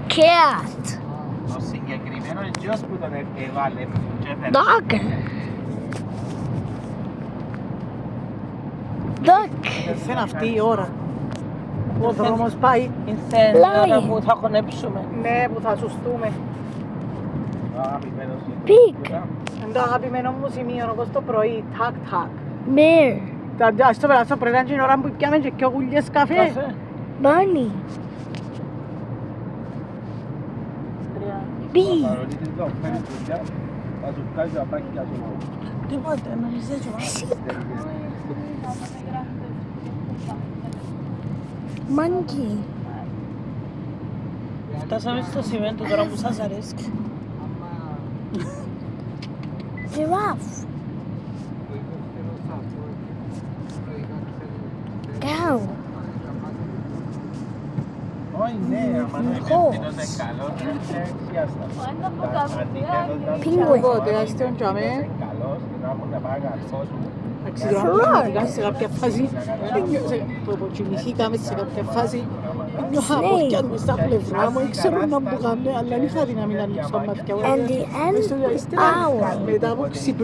Cat. Το συγκεκριμένο είναι ποιος που τον έβαλε και έφερε. Dog. Duck. Ήρθε αυτή η ώρα. Ο δρόμος πάει. Ήρθε η ώρα που θα χωνέψουμε. Ναι, που θα σουστούμε. Αγαπημένος είναι. Pig. Είναι το αγαπημένο μου σημείο, όπως το πρωί. Τάκ, τάκ. Bear. Ας το περάσω πριν την ώρα που πιάμε και πιο γουλιές καφέ. Καφέ. Bunny. Bee. Παρόλη της το φέρει δουλειά, θα σου βγάζει τα πάκια σου. Τίποτε, νομίζεις έτσι. Monkey. Φτάσαμε στο σημείο του τώρα που σας αρέσει. Giraffe. Cow. Όχι, ναι, άμα είναι υπεύθυνος είναι καλός, δεν Penguin. Οπότε, άστον και αμέ. καλός και να μπορεί να πάει καθόλου. Αξιδρόμητικά σε κάποια φάση. Προποκινηθήκαμε σε κάποια φάση. Νιώθα απόφκια του στα πλευρά μου, ξέρω να μου κάνουν, αλλά δεν είχα δύναμη να λείψω μάτια. And the end owl. Μετά από ξύπνο.